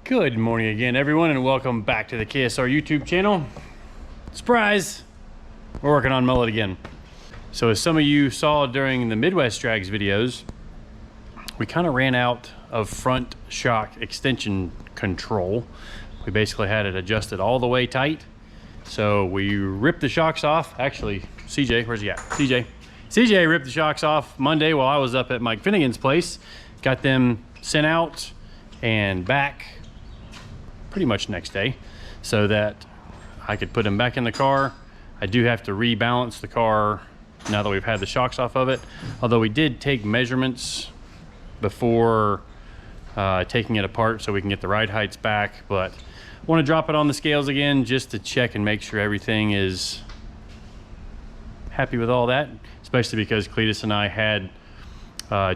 Good morning again, everyone, and welcome back to the KSR YouTube channel. Surprise! We're working on Mullet again. So as some of you saw during the Midwest Drags videos, we kind of ran out of front shock extension control. We basically had it adjusted all the way tight. So we ripped the shocks off. Actually, CJ, where's he at? CJ ripped the shocks off Monday while I was up at Mike Finnegan's place. Got them sent out and back pretty much next day so that I could put them back in the car. I do have to rebalance the car now that we've had the shocks off of it, although we did take measurements before taking it apart so we can get the ride heights back. But I want to drop it on the scales again just to check and make sure everything is happy with all that, especially because Cleetus and I had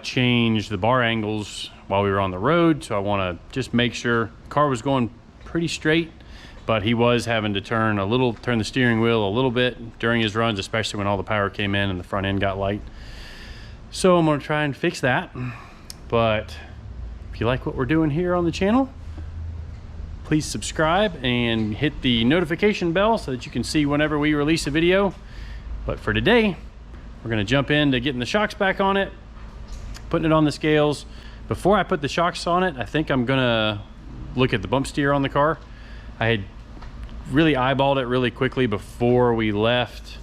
changed the bar angles while we were on the road. So I want to just make sure the car was going pretty straight, but he was having to turn the steering wheel a little bit during his runs, especially when all the power came in and the front end got light. So I'm going to try and fix that. But if you like what we're doing here on the channel, please subscribe and hit the notification bell so that you can see whenever we release a video. But for today, we're going to jump into getting the shocks back on it, putting it on the scales. Before I put the shocks on it, I think I'm going to look at the bump steer on the car. I had really eyeballed it really quickly before we left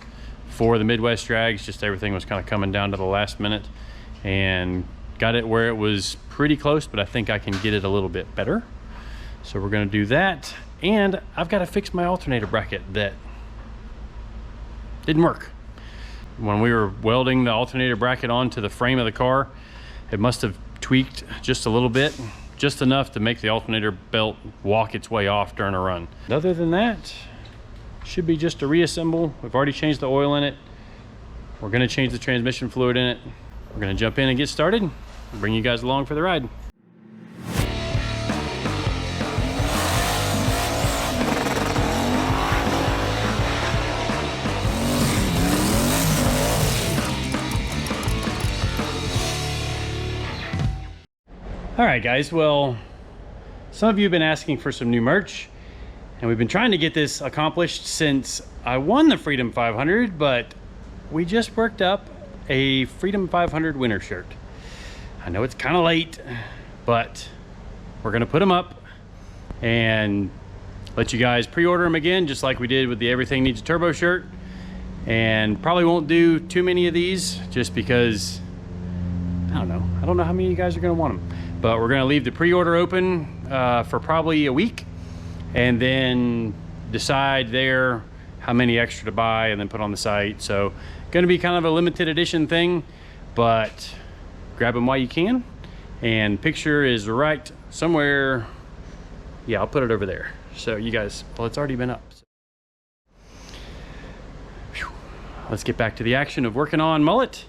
for the Midwest Drags. Just everything was kind of coming down to the last minute, and got it where it was pretty close, but I think I can get it a little bit better. So we're going to do that. And I've got to fix my alternator bracket that didn't work. When we were welding the alternator bracket onto the frame of the car, it must have tweaked just a little bit, just enough to make the alternator belt walk its way off during a run. Other than that, should be just a reassemble. We've already changed the oil in it. We're going to change the transmission fluid in it. We're going to jump in and get started and bring you guys along for the ride. All right, guys, well, some of you have been asking for some new merch, and we've been trying to get this accomplished since I won the Freedom 500, but we just worked up a Freedom 500 winter shirt. I know it's kind of late, but we're gonna put them up and let you guys pre-order them again, just like we did with the Everything Needs a Turbo shirt. And probably won't do too many of these just because I don't know how many of you guys are gonna want them. But we're going to leave the pre-order open for probably a week, and then decide there how many extra to buy and then put on the site. So going to be kind of a limited edition thing, but grab them while you can. And picture is right somewhere. Yeah, I'll put it over there. So you guys, well, it's already been up. Whew. Let's get back to the action of working on Mullet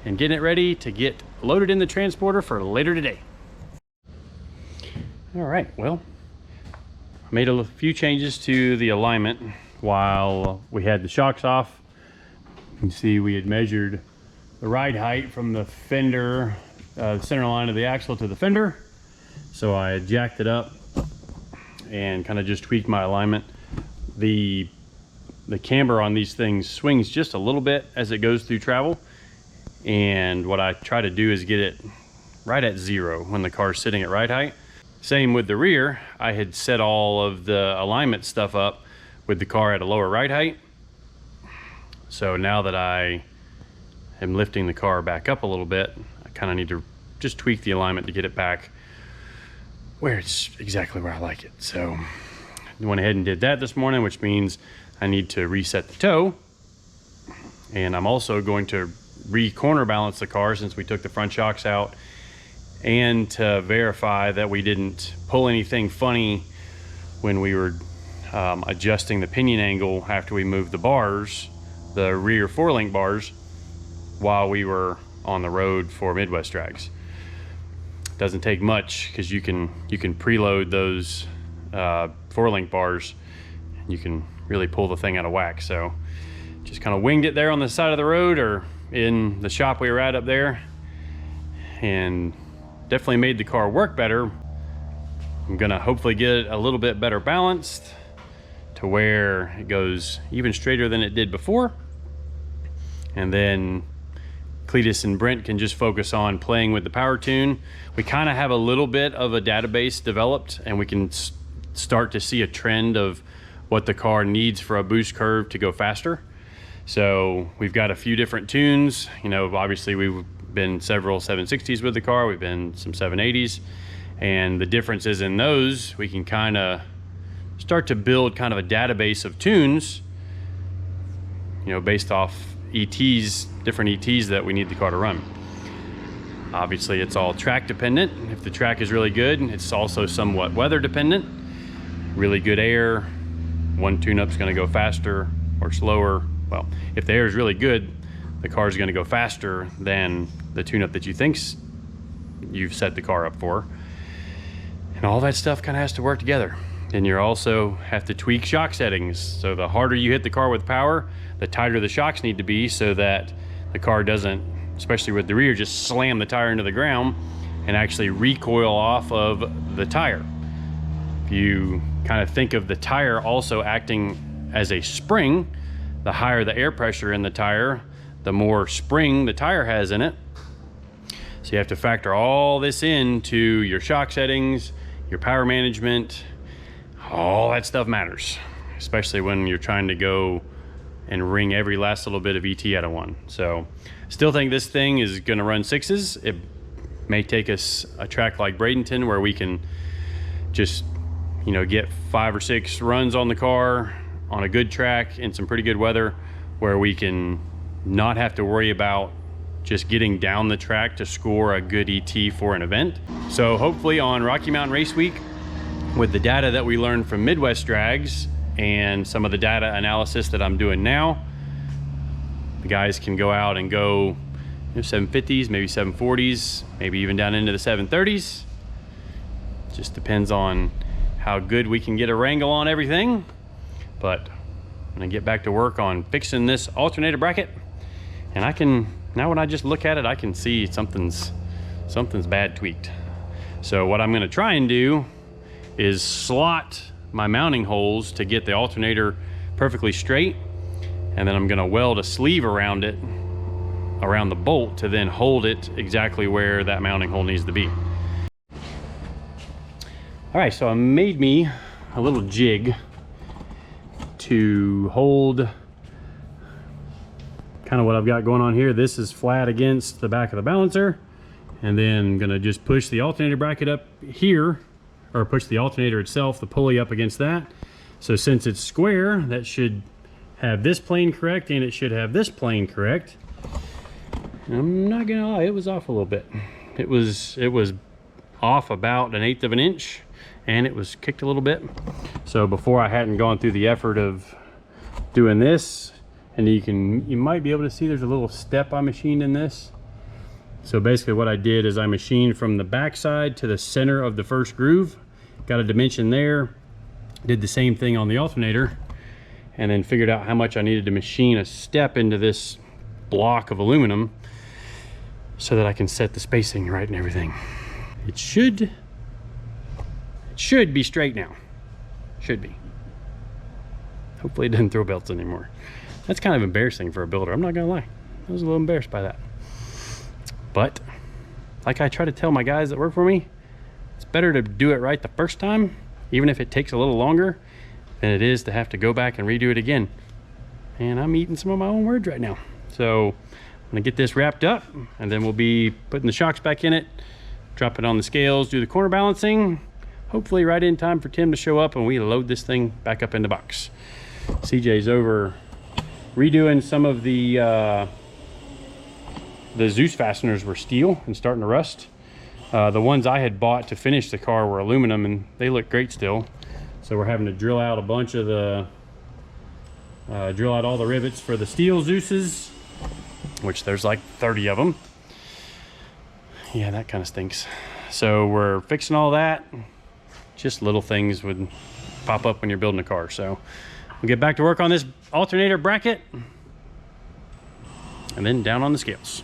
and getting it ready to get loaded in the transporter for later today. All right, well, I made a few changes to the alignment while we had the shocks off. You can see we had measured the ride height from the fender, the center line of the axle to the fender. So I jacked it up and kind of just tweaked my alignment. The camber on these things swings just a little bit as it goes through travel. And what I try to do is get it right at 0 when the car's sitting at ride height. Same with the rear. I had set all of the alignment stuff up with the car at a lower ride height. So now that I am lifting the car back up a little bit, I kind of need to just tweak the alignment to get it back where it's exactly where I like it. So I went ahead and did that this morning, which means I need to reset the toe. And I'm also going to re-corner balance the car since we took the front shocks out, and to verify that we didn't pull anything funny when we were adjusting the pinion angle after we moved the bars, the rear 4-link bars, while we were on the road for Midwest Drags. Doesn't take much because you can preload those 4-link bars, and you can really pull the thing out of whack. So just kind of winged it there on the side of the road or in the shop we were at up there, and definitely made the car work better. I'm gonna hopefully get it a little bit better balanced to where it goes even straighter than it did before. And then Cleetus and Brent can just focus on playing with the power tune. We kind of have a little bit of a database developed, and we can start to see a trend of what the car needs for a boost curve to go faster. So we've got a few different tunes. You know, obviously we've been several 760s with the car. We've been some 780s. And the differences in those, we can kind of start to build kind of a database of tunes, you know, based off ETs, different ETs that we need the car to run. Obviously it's all track dependent. If the track is really good, it's also somewhat weather dependent. Really good air, one tune-up's gonna go faster or slower. Well, if the air is really good, the car is gonna go faster than the tune-up that you think you've set the car up for. And all that stuff kind of has to work together. And you also have to tweak shock settings. So the harder you hit the car with power, the tighter the shocks need to be so that the car doesn't, especially with the rear, just slam the tire into the ground and actually recoil off of the tire. If you kind of think of the tire also acting as a spring, the higher the air pressure in the tire, the more spring the tire has in it. So you have to factor all this into your shock settings, your power management. All that stuff matters, especially when you're trying to go and wring every last little bit of ET out of one. So still think this thing is gonna run sixes. It may take us a track like Bradenton where we can just, you know, get 5 or 6 runs on the car on a good track in some pretty good weather, where we can not have to worry about just getting down the track to score a good ET for an event. So hopefully on Rocky Mountain Race Week, with the data that we learned from Midwest drags and some of the data analysis that I'm doing now, the guys can go out and go, you know, 750s, maybe 740s, maybe even down into the 730s. Just depends on how good we can get a wrangle on everything. But I'm gonna get back to work on fixing this alternator bracket, and I can, now when I just look at it, I can see something's bad tweaked. So what I'm gonna try and do is slot my mounting holes to get the alternator perfectly straight, and then I'm gonna weld a sleeve around it, around the bolt, to then hold it exactly where that mounting hole needs to be. All right, so I made me a little jig to hold kind of what I've got going on here. This is flat against the back of the balancer, and then I'm gonna just push the alternator bracket up here, or push the alternator itself, the pulley up against that. So since it's square, that should have this plane correct, and it should have this plane correct. And I'm not gonna lie, it was off a little bit. It was off about 1/8 of an inch, and it was kicked a little bit. So before, I hadn't gone through the effort of doing this, and you might be able to see there's a little step I machined in this. So basically what I did is I machined from the backside to the center of the first groove, got a dimension there, did the same thing on the alternator, and then figured out how much I needed to machine a step into this block of aluminum so that I can set the spacing right and everything. It should be straight now. Should be. Hopefully it doesn't throw belts anymore. That's kind of embarrassing for a builder, I'm not gonna lie. I was a little embarrassed by that. But like I try to tell my guys that work for me, it's better to do it right the first time, even if it takes a little longer, than it is to have to go back and redo it again. And I'm eating some of my own words right now. So I'm gonna get this wrapped up, and then we'll be putting the shocks back in it, drop it on the scales, do the corner balancing, hopefully right in time for Tim to show up and we load this thing back up in the box. CJ's over redoing some of the Zeus fasteners were steel and starting to rust. The ones I had bought to finish the car were aluminum, and they look great still. So we're having to drill out a bunch of the, drill out all the rivets for the steel Zeuses, which there's like 30 of them. Yeah, that kind of stinks. So we're fixing all that. Just little things would pop up when you're building a car. So we'll get back to work on this alternator bracket, and then down on the scales.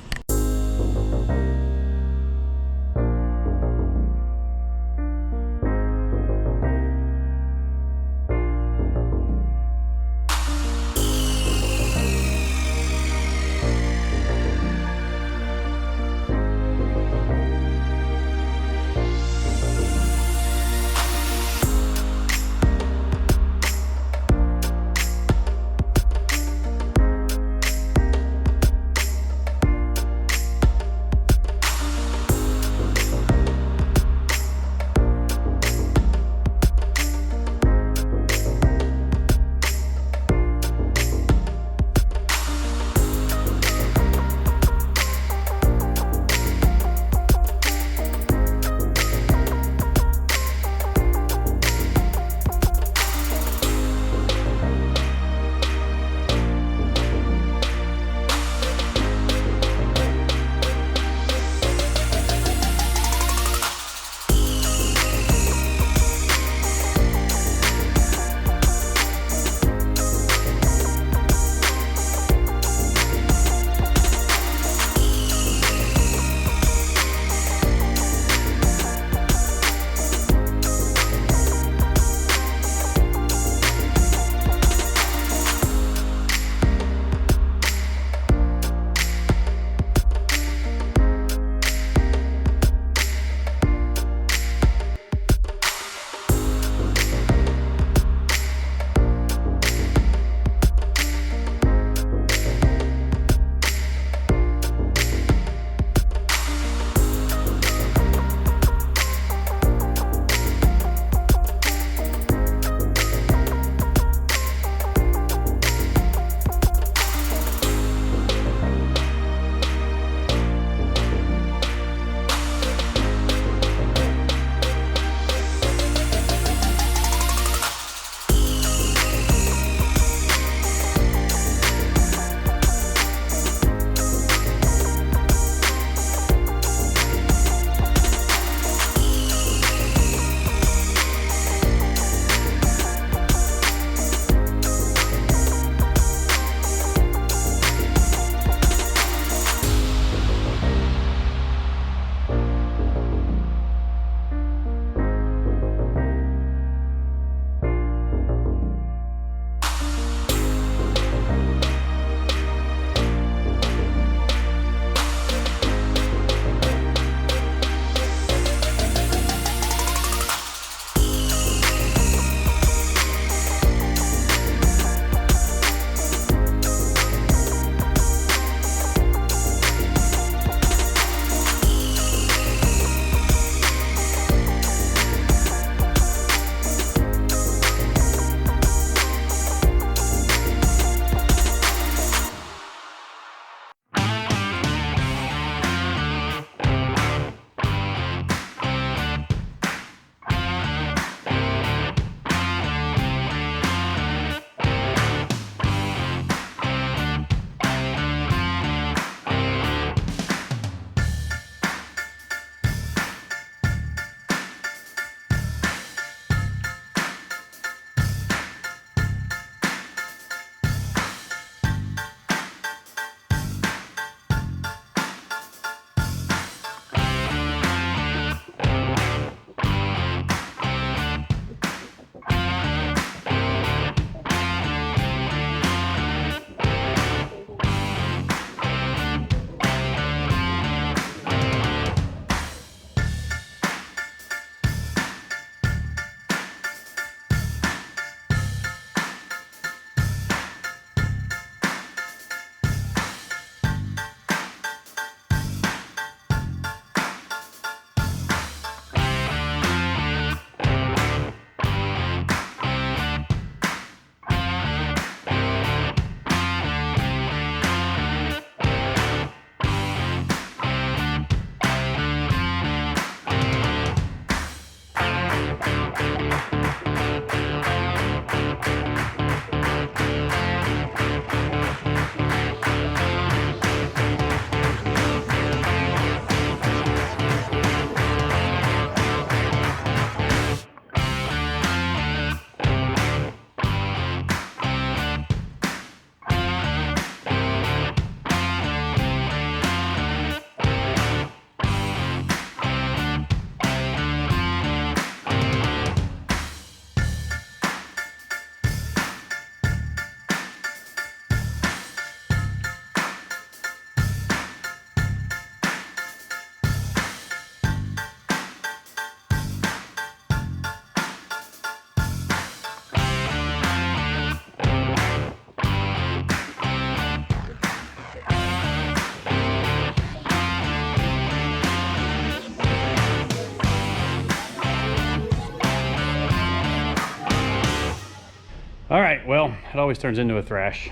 All right, well, it always turns into a thrash,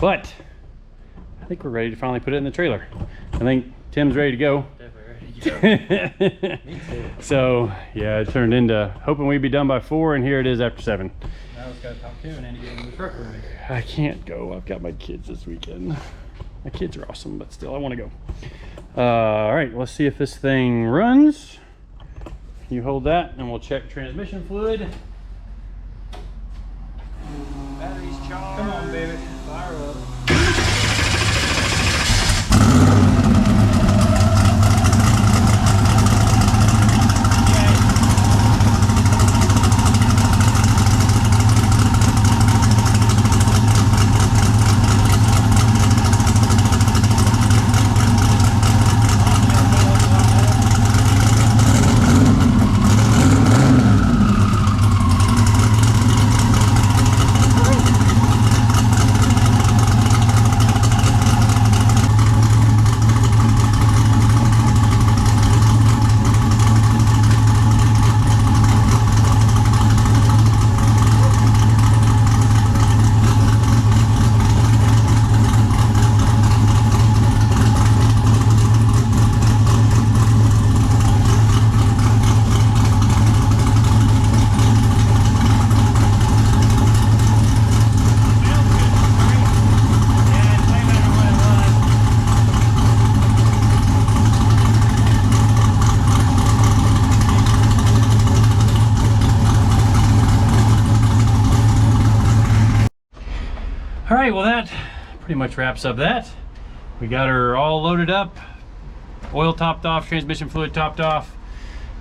but I think we're ready to finally put it in the trailer. I think Tim's ready to go. Definitely ready to go. Me too. So yeah, it turned into hoping we'd be done by 4, and here it is after 7. Now it's got to talk to and then to get in the truck with me. I can't go. I've got my kids this weekend. My kids are awesome, but still I want to go. All right, let's see if this thing runs. You hold that and we'll check transmission fluid. Battery's charged. Come on, baby. Fire up. All right, well that pretty much wraps up that. We got her all loaded up, oil topped off, transmission fluid topped off,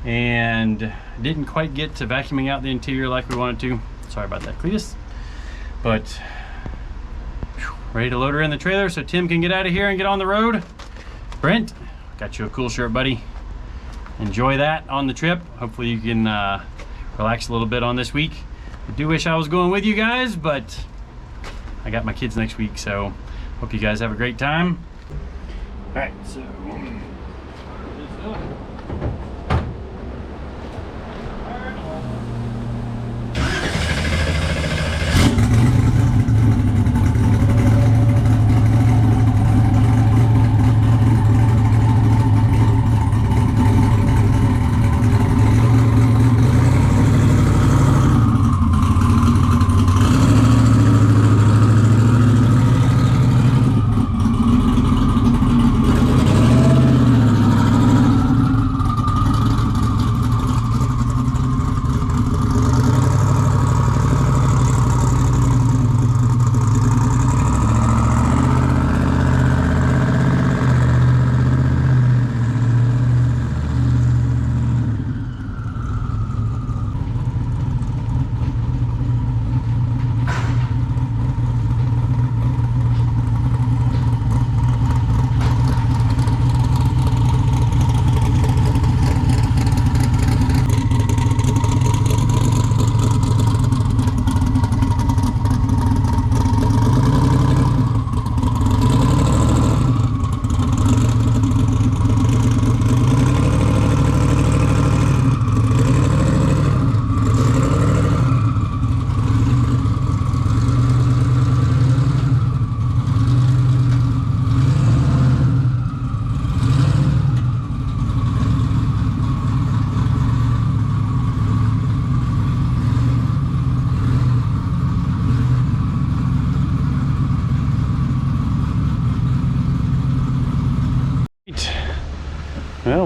and didn't quite get to vacuuming out the interior like we wanted to. Sorry about that, Cleetus. But whew, ready to load her in the trailer so Tim can get out of here and get on the road. Brent, got you a cool shirt, buddy. Enjoy that on the trip. Hopefully you can relax a little bit on this week. I do wish I was going with you guys, but I got my kids next week, so hope you guys have a great time. All right, so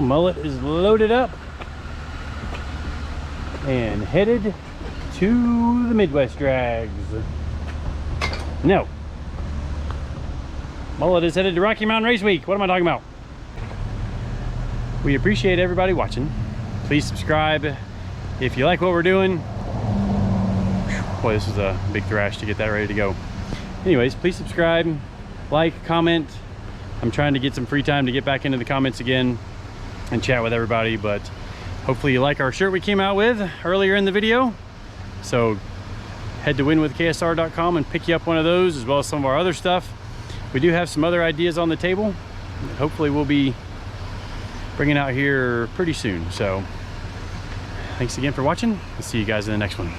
well, Mullet is loaded up and headed to the Midwest drags. No. Mullet is headed to Rocky Mountain Race Week. What am I talking about? We appreciate everybody watching. Please subscribe if you like what we're doing. Boy, this is a big thrash to get that ready to go. Anyways, please subscribe, like, comment. I'm trying to get some free time to get back into the comments again and chat with everybody, but hopefully you like our shirt we came out with earlier in the video. So head to winwithksr.com and pick you up one of those, as well as some of our other stuff. We do have some other ideas on the table that hopefully we'll be bringing out here pretty soon. So thanks again for watching. I'll see you guys in the next one.